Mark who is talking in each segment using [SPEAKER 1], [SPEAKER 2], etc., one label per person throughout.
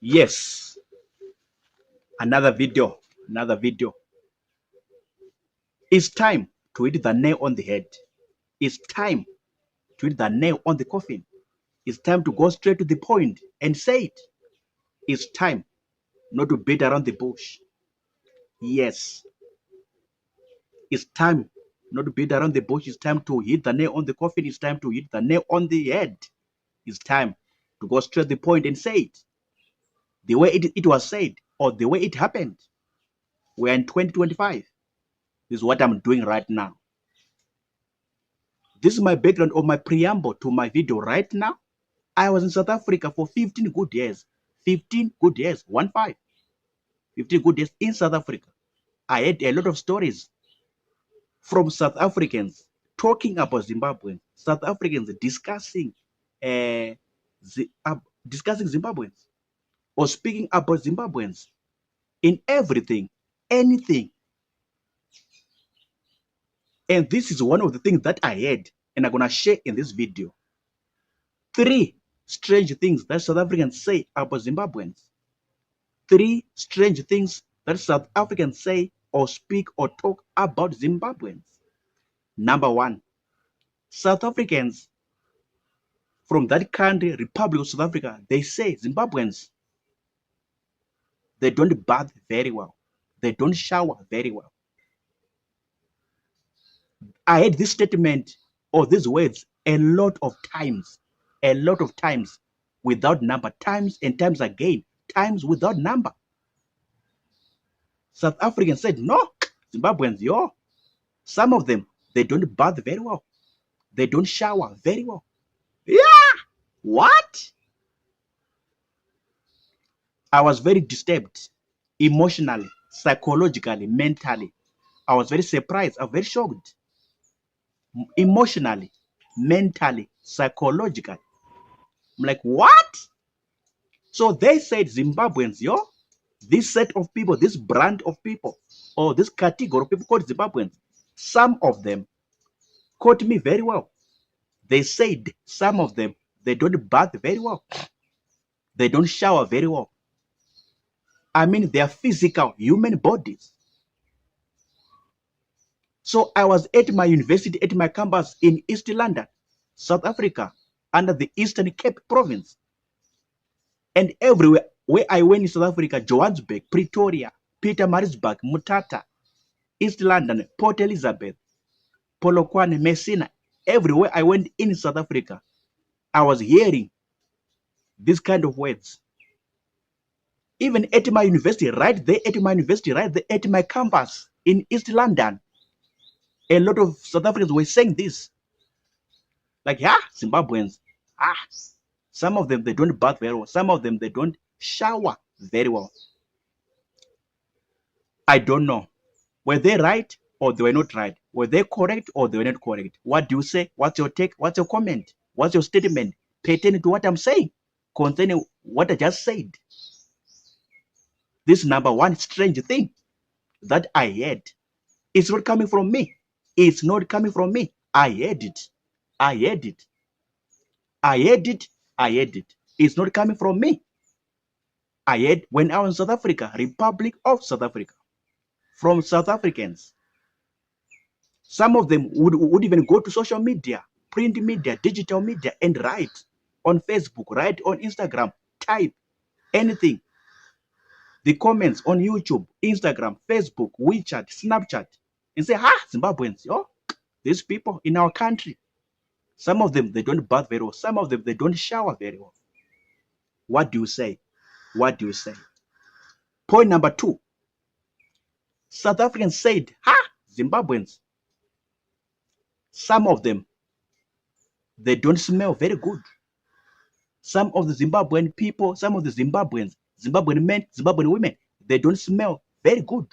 [SPEAKER 1] Yes, another video. It's time to hit the nail on the head. It's time to hit the nail on the coffin. It's time to go straight to the point and say it. It's time not to beat around the bush. Yes, it's time not to beat around the bush. It's time to hit the nail on the coffin. It's time to hit the nail on the head. It's time to go straight to the point and say it. The way it was said or the way it happened. We're in 2025. This is what I'm doing right now. This is my background or my preamble to my video right now. I was in South Africa for 15 good years. 15 good years. 15. 15 good years in South Africa. I had a lot of stories from South Africans talking about Zimbabweans. South Africans discussing Zimbabweans or speaking about Zimbabweans in everything, anything. And this is one of the things that I heard and I'm going to share in this video. 3 strange things that South Africans say about Zimbabweans. 3 strange things that South Africans say or speak or talk about Zimbabweans. Number 1, South Africans from that country, Republic of South Africa, they say Zimbabweans, they don't bath very well. They don't shower very well. I heard this statement or these words a lot of times, without number, times and times again, times without number. South Africans said, no, Zimbabweans, some of them, they don't bath very well. They don't shower very well. Yeah, what? I was very disturbed emotionally, psychologically, mentally. I was very surprised. I was very shocked. Emotionally, mentally, psychologically. I'm like, what? So they said Zimbabweans, this set of people, this brand of people, or this category of people called Zimbabweans, some of them caught me very well. They said some of them, they don't bath very well. They don't shower very well. I mean, their physical human bodies. So I was at my university, at my campus in East London, South Africa, under the Eastern Cape province. And everywhere where I went in South Africa, Johannesburg, Pretoria, Pietermaritzburg, Mutata, East London, Port Elizabeth, Polokwane, Messina, everywhere I went in South Africa, I was hearing this kind of words. Even at my university, right there at my campus in East London, a lot of South Africans were saying this. Like, Zimbabweans, some of them, they don't bath very well. Some of them, they don't shower very well. I don't know. Were they right or they were not right? Were they correct or they were not correct? What do you say? What's your take? What's your comment? What's your statement pertaining to what I'm saying? Concerning what I just said. This number 1 strange thing that I heard. It's not coming from me. It's not coming from me. I heard it. I heard it. I heard it. I heard it. It's not coming from me. I heard when I was in South Africa, Republic of South Africa, from South Africans. Some of them would even go to social media, print media, digital media, and write on Facebook, write on Instagram, type anything. The comments on YouTube, Instagram, Facebook, WeChat, Snapchat, and say, Zimbabweans, these people in our country. Some of them, they don't bath very well. Some of them, they don't shower very well. What do you say? What do you say? Point number 2. South Africans said, Zimbabweans, some of them, they don't smell very good. Some of the Zimbabwean people, some of the Zimbabweans, Zimbabwean men, Zimbabwean women, they don't smell very good.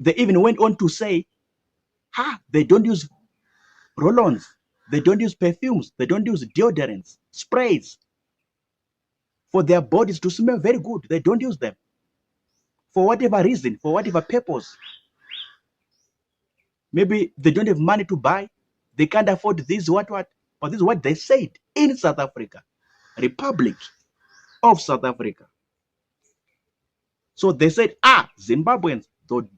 [SPEAKER 1] They even went on to say, they don't use roll-ons, they don't use perfumes, they don't use deodorants, sprays for their bodies to smell very good. They don't use them. For whatever reason, for whatever purpose. Maybe they don't have money to buy. They can't afford this, what. But this is what they said in South Africa. Republic of South Africa. So they said, Zimbabweans, though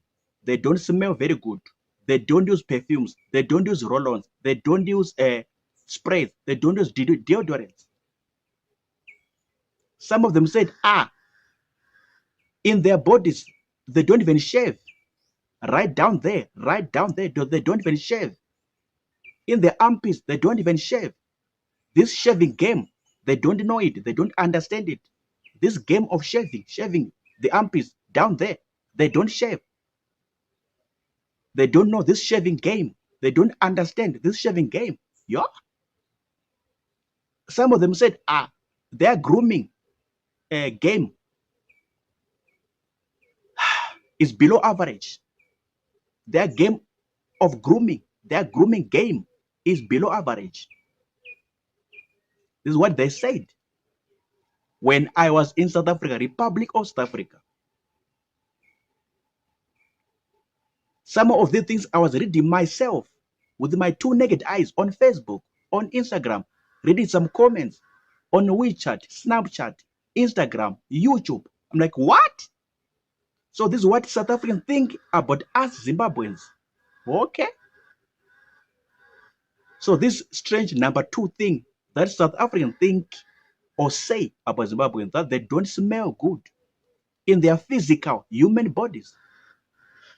[SPEAKER 1] they don't smell very good. They don't use perfumes. They don't use roll-ons. They don't use sprays. They don't use deodorants. Some of them said, in their bodies, they don't even shave. Right down there, they don't even shave. In their armpits, they don't even shave. This shaving game, they don't know it. They don't understand it. This game of shaving the armpits down there, they don't shave. They don't know this shaving game. They don't understand this shaving game. Yeah. Some of them said, their grooming game is below average. Their game of grooming, their grooming game is below average. This is what they said when I was in South Africa, Republic of South Africa. Some of the things I was reading myself with my two naked eyes on Facebook, on Instagram, reading some comments on WeChat, Snapchat, Instagram, YouTube. I'm like, what? So this is what South Africans think about us Zimbabweans. Okay. So this strange number two thing that South Africans think or say about Zimbabweans, that they don't smell good in their physical human bodies.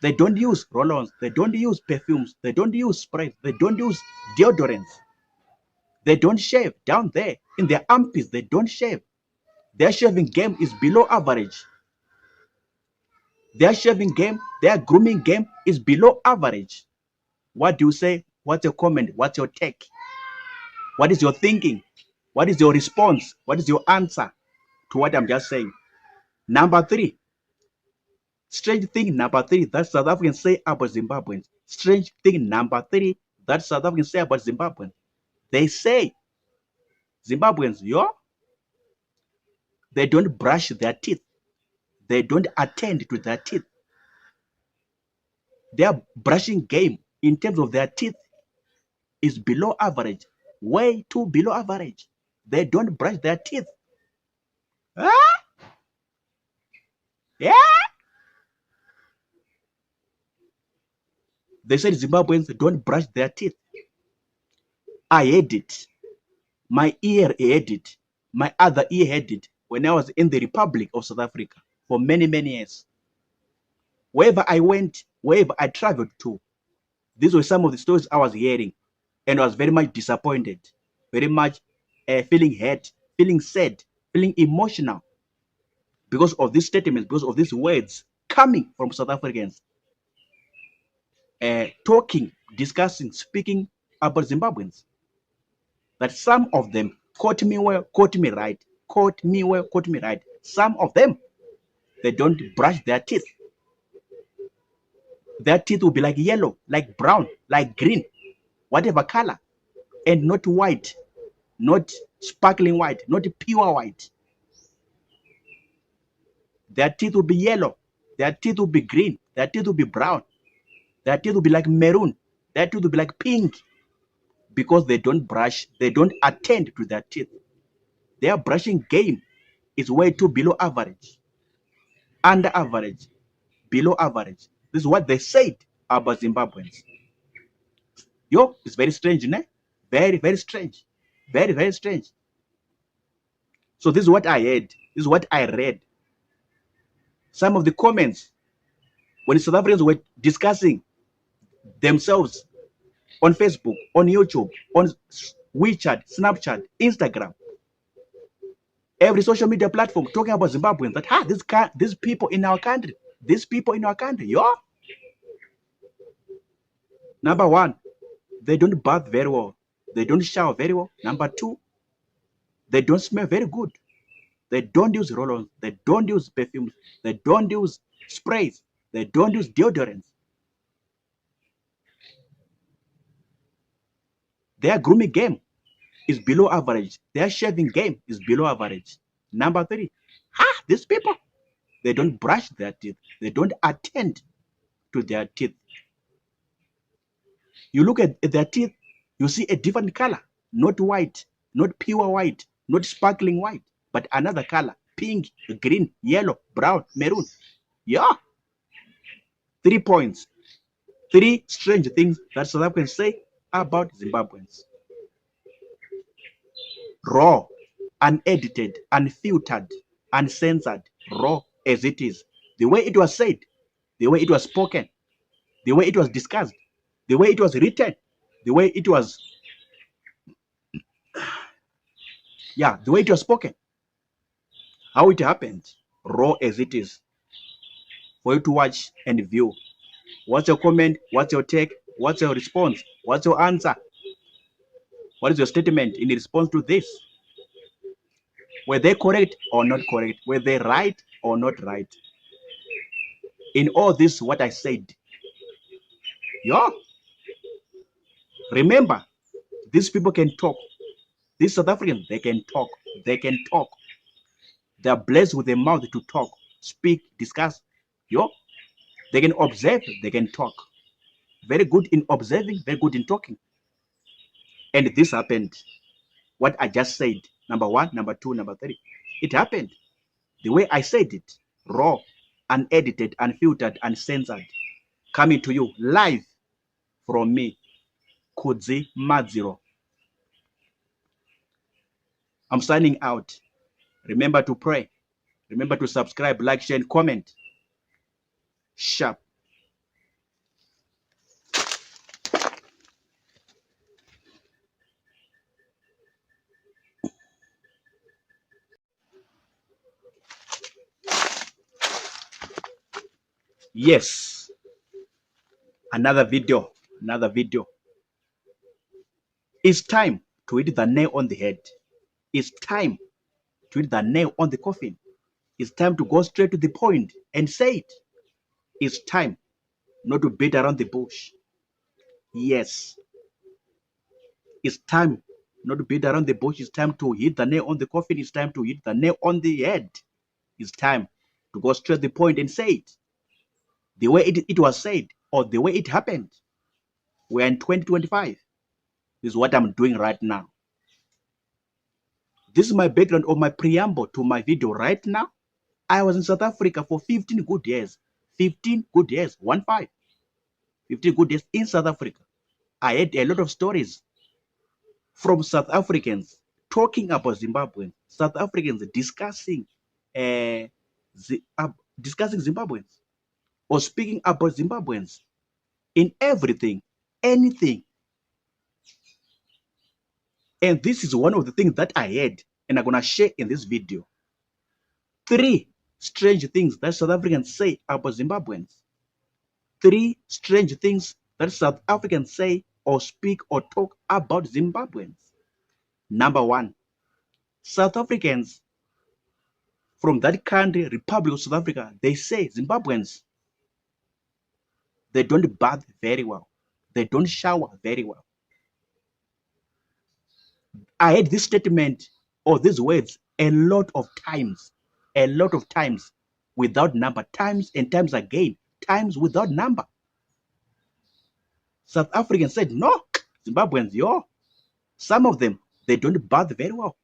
[SPEAKER 1] They don't use roll-ons. They don't use perfumes. They don't use sprays. They don't use deodorants. They don't shave down there. In their armpits, they don't shave. Their shaving game is below average. Their shaving game, their grooming game is below average. What do you say? What's your comment? What's your take? What is your thinking? What is your response? What is your answer to what I'm just saying? Number three. Strange thing number three that South Africans say about Zimbabweans. Strange thing number three that South Africans say about Zimbabweans. They say Zimbabweans, they don't brush their teeth. They don't attend to their teeth. Their brushing game in terms of their teeth is below average, way too below average. They don't brush their teeth. Yeah. They said Zimbabweans don't brush their teeth. I heard it. My ear heard it. My other ear heard it when I was in the Republic of South Africa for many, many years. Wherever I went, wherever I traveled to, these were some of the stories I was hearing. And I was very much disappointed, very much feeling hurt, feeling sad, feeling emotional because of these statements, because of these words coming from South Africans, talking, discussing, speaking about Zimbabweans. That some of them caught me well, caught me right, caught me well, caught me right. Some of them, they don't brush their teeth. Their teeth will be like yellow, like brown, like green, whatever color, and not white, not sparkling white, not pure white. Their teeth will be yellow, their teeth will be green, their teeth will be brown, their teeth will be like maroon, their teeth will be like pink, because they don't brush, they don't attend to their teeth. Their brushing game is way too below average, under average, below average. This is what they said about Zimbabweans. It's very strange, ne? Very, very strange. Very, very strange. So this is what I heard. This is what I read. Some of the comments when South Africans were discussing themselves on Facebook, on YouTube, on WeChat, Snapchat, Instagram, every social media platform talking about Zimbabweans, that these people in our country, Number one, they don't bath very well. They don't shower very well. Number two, they don't smell very good. They don't use roll-ons. They don't use perfumes. They don't use sprays. They don't use deodorants. Their grooming game is below average. Their shaving game is below average. Number three, these people, they don't brush their teeth. They don't attend to their teeth. You look at their teeth, you see a different color, not white, not pure white, not sparkling white, but another color, pink, green, yellow, brown, maroon. Yeah. 3 points. 3 strange things that South Africans say about Zimbabweans. Raw, unedited, unfiltered, uncensored, raw as it is. The way it was said, the way it was spoken, the way it was discussed, the way it was written, the way it was, the way it was spoken, how it happened, raw as it is. For you to watch and view. What's your comment? What's your take? What's your response? What's your answer? What is your statement in response to this? Were they correct or not correct? Were they right or not right? In all this, what I said, remember, these people can talk. These South Africans, they can talk. They can talk. They are blessed with a mouth to talk, speak, discuss. They can observe, they can talk. Very good in observing, very good in talking. And this happened. What I just said, number 1, number 2, number 3. It happened. The way I said it, raw, unedited, unfiltered, uncensored, coming to you live from me, Kudzi Madziro. I'm signing out. Remember to pray. Remember to subscribe, like, share, and comment. Sharp. Yes. Another video. It's time to hit the nail on the head. It's time to hit the nail on the coffin. It's time to go straight to the point and say it. It's time not to beat around the bush. Yes. It's time not to beat around the bush. It's time to hit the nail on the coffin. It's time to hit the nail on the head. It's time to go straight to the point and say it. The way it was said, or the way it happened. We're in 2025. This is what I'm doing right now. This is my background or my preamble to my video right now. I was in South Africa for 15 good years. 15 good years. 15. 15 good years in South Africa. I heard a lot of stories from South Africans talking about Zimbabweans. South Africans discussing Zimbabweans or speaking about Zimbabweans in everything, anything. And this is one of the things that I heard and I'm going to share in this video. 3 strange things that South Africans say about Zimbabweans. 3 strange things that South Africans say or speak or talk about Zimbabweans. Number 1, South Africans from that country, Republic of South Africa, they say Zimbabweans, they don't bath very well. They don't shower very well. I heard this statement or these words a lot of times, without number, times and times again, times without number. South Africans said, no, Zimbabweans, some of them, they don't bath very well.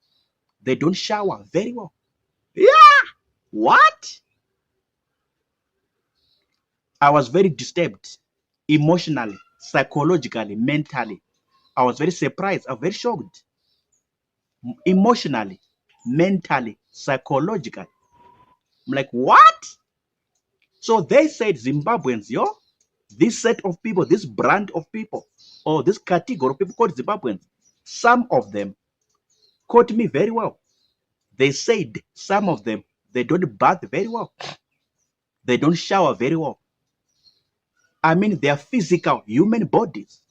[SPEAKER 1] They don't shower very well. Yeah, what? I was very disturbed, emotionally, psychologically, mentally. I was very surprised. I was very shocked. Emotionally, mentally, psychologically. I'm like, what? So they said Zimbabweans, this set of people, this brand of people, or this category of people called Zimbabweans, some of them caught me very well. They said some of them, they don't bath very well. They don't shower very well. I mean, their physical human bodies.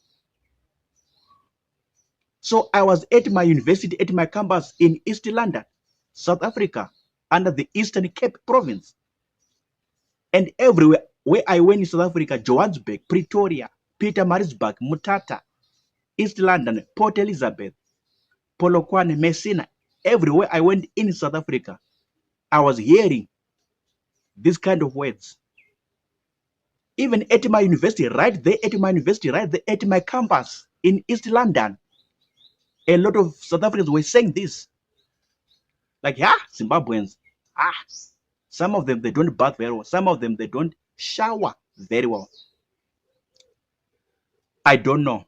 [SPEAKER 1] So I was at my university, at my campus in East London, South Africa, under the Eastern Cape province. And everywhere where I went in South Africa, Johannesburg, Pretoria, Pietermaritzburg, Mutata, East London, Port Elizabeth, Polokwane, Messina, everywhere I went in South Africa, I was hearing this kind of words. Even at my university, right there at my campus in East London, a lot of South Africans were saying this. Like, yeah, Zimbabweans, some of them, they don't bath very well. Some of them, they don't shower very well. I don't know.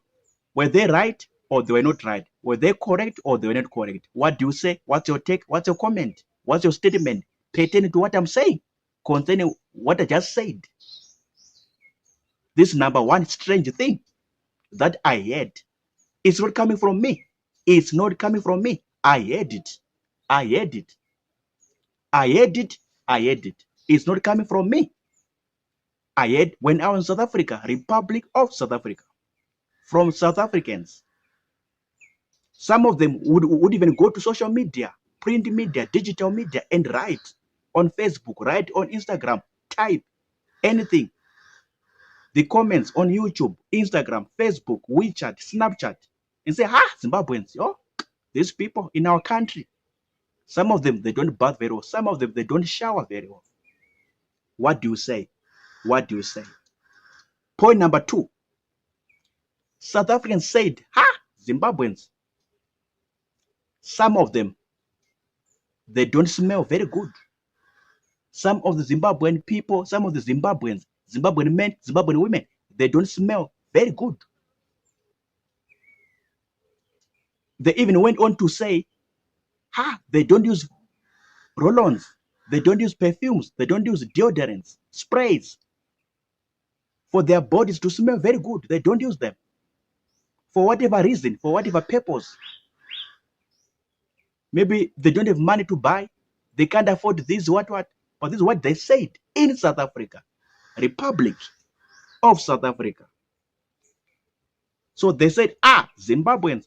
[SPEAKER 1] Were they right or they were not right? Were they correct or they were not correct? What do you say? What's your take? What's your comment? What's your statement pertaining to what I'm saying concerning what I just said? This number one strange thing that I heard, it's not coming from me. It's not coming from me. I heard it. I heard it. I heard it. I heard it. It's not coming from me. I heard when I was in South Africa, Republic of South Africa, from South Africans. Some of them would even go to social media, print media, digital media, and write on Facebook, write on Instagram, type anything. The comments on YouTube, Instagram, Facebook, WeChat, Snapchat, and say, Zimbabweans, these people in our country. Some of them, they don't bath very well. Some of them, they don't shower very well. What do you say? What do you say? Point number two. South Africans said, Zimbabweans. Some of them, they don't smell very good. Some of the Zimbabwean people, some of the Zimbabweans, Zimbabwean men, Zimbabwean women, they don't smell very good. They even went on to say, they don't use roll-ons, they don't use perfumes, they don't use deodorants, sprays for their bodies to smell very good. They don't use them. For whatever reason, for whatever purpose. Maybe they don't have money to buy. They can't afford this, what. But this is what they said in South Africa. Republic of South Africa. So they said, Zimbabweans,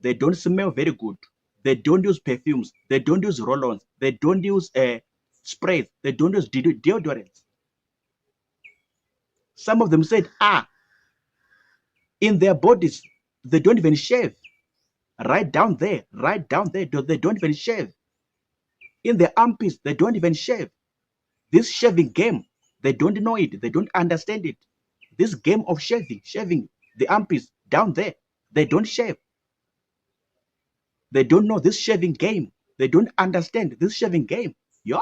[SPEAKER 1] they don't smell very good. They don't use perfumes. They don't use roll-ons. They don't use sprays. They don't use deodorants. Some of them said, in their bodies, they don't even shave. Right down there, they don't even shave. In their armpits, they don't even shave. This shaving game, they don't know it. They don't understand it. This game of shaving the armpits down there, they don't shave. They don't know this shaving game. They don't understand this shaving game. Yeah.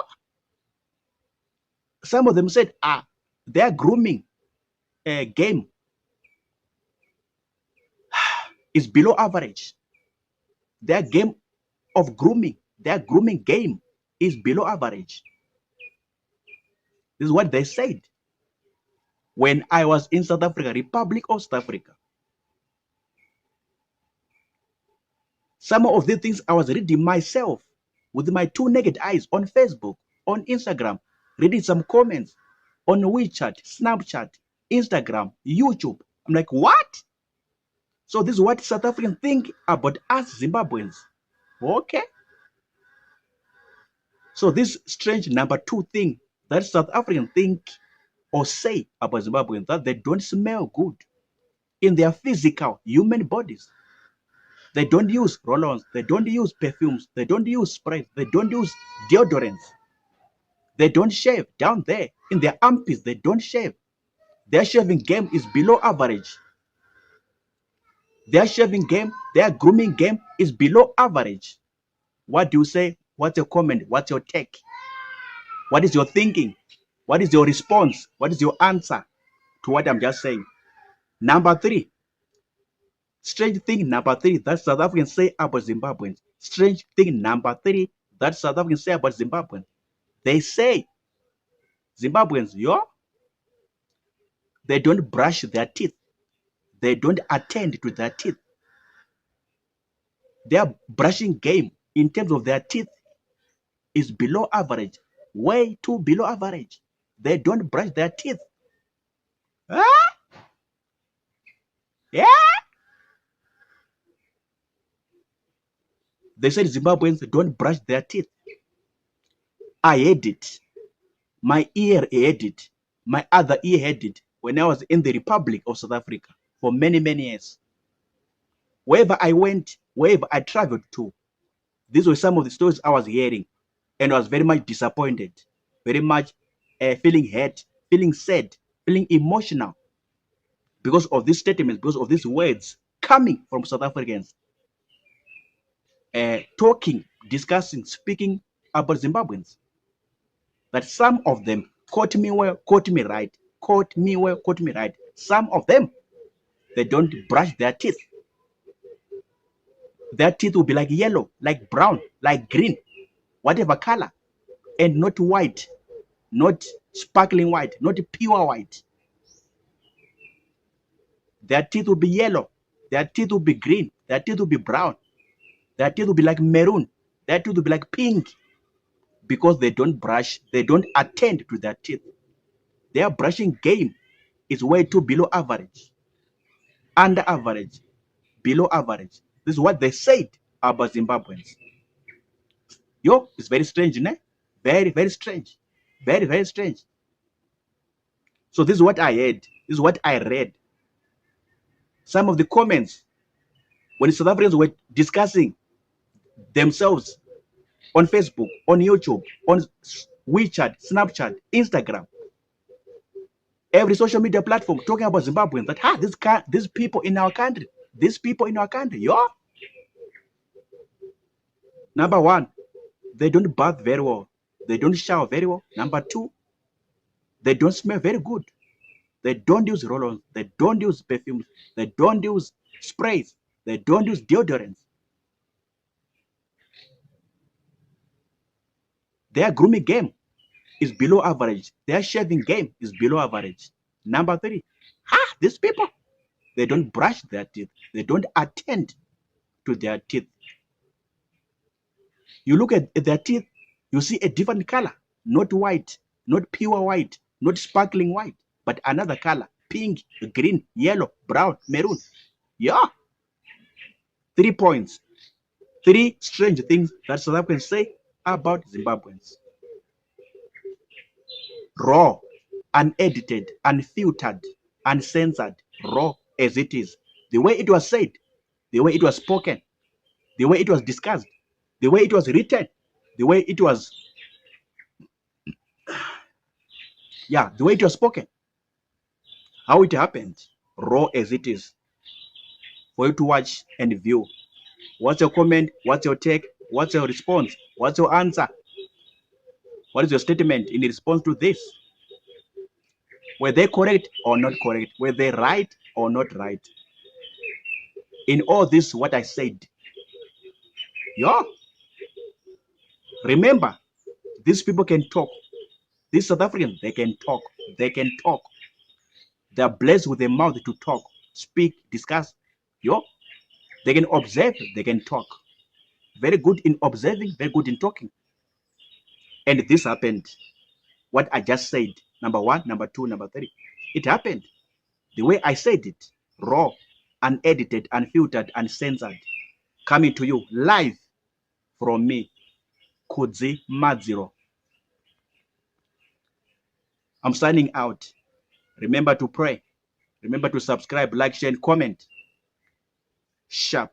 [SPEAKER 1] Some of them said, their grooming game is below average. Their game of grooming, their grooming game is below average. This is what they said when I was in South Africa, Republic of South Africa. Some of the things I was reading myself with my two naked eyes on Facebook, on Instagram, reading some comments on WeChat, Snapchat, Instagram, YouTube. I'm like, what? So this is what South Africans think about us Zimbabweans. Okay. So this strange number two thing that South Africans think or say about Zimbabweans, that they don't smell good in their physical human bodies. They don't use roll-ons. They don't use perfumes. They don't use sprays. They don't use deodorants. They don't shave down there. In their armpits, they don't shave. Their shaving game is below average. Their shaving game, their grooming game is below average. What do you say? What's your comment? What's your take? What is your thinking? What is your response? What is your answer to what I'm just saying? Number three. Strange thing number three that South Africans say about Zimbabweans. Strange thing number three that South Africans say about Zimbabweans. They say Zimbabweans, they don't brush their teeth. They don't attend to their teeth. Their brushing game in terms of their teeth is below average. Way too below average. They don't brush their teeth. Yeah. They said Zimbabweans don't brush their teeth. I heard it. My ear heard it. My other ear heard it when I was in the Republic of South Africa for many, many years. Wherever I went, wherever I traveled to, these were some of the stories I was hearing, and I was very much disappointed, very much feeling hurt, feeling sad, feeling emotional because of these statements, because of these words coming from South Africans. talking, discussing, speaking about Zimbabweans. That some of them caught me well, caught me right, caught me well, caught me right. Some of them, they don't brush their teeth. Their teeth will be like yellow, like brown, like green, whatever color, and not white, not sparkling white, not pure white. Their teeth will be yellow, their teeth will be green, their teeth will be brown, their teeth will be like maroon, their teeth will be like pink, because they don't brush, they don't attend to their teeth. Their brushing game is way too below average, under average, below average. This is what they said about Zimbabweans. Yo, it's very strange, ne? Very, very strange. Very, very strange. So this is what I heard. This is what I read. Some of the comments when South Africans were discussing themselves on Facebook, on YouTube, on WeChat, Snapchat, Instagram, every social media platform talking about Zimbabweans, that these people in our country, yo. Number one, they don't bath very well. They don't shower very well. Number two, they don't smell very good. They don't use roll-ons. They don't use perfumes. They don't use sprays. They don't use deodorants. Their grooming game is below average. Their shaving game is below average. Number three, these people, they don't brush their teeth. They don't attend to their teeth. You look at their teeth, you see a different color, not white, not pure white, not sparkling white, but another color, pink, green, yellow, brown, maroon. Yeah. 3 points. 3 strange things that South Africans say about Zimbabweans. Raw, unedited, unfiltered, uncensored, raw as it is. The way it was said, the way it was spoken, the way it was discussed, the way it was written, the way it was, the way it was spoken, how it happened, raw as it is. For you to watch and view. What's your comment? What's your take? What's your response? What's your answer? What is your statement in response to this? Were they correct or not correct? Were they right or not right? In all this, what I said. Yeah. Remember, these people can talk. These South Africans, they can talk. They can talk. They are blessed with a mouth to talk, speak, discuss. Yo. They can observe, they can talk. Very good in observing, very good in talking. And this happened. What I just said, number 1, number 2, number 3. It happened. The way I said it, raw, unedited, unfiltered, uncensored, coming to you live from me, Kudzi Madziro. I'm signing out. Remember to pray. Remember to subscribe, like, share, and comment. Sharp.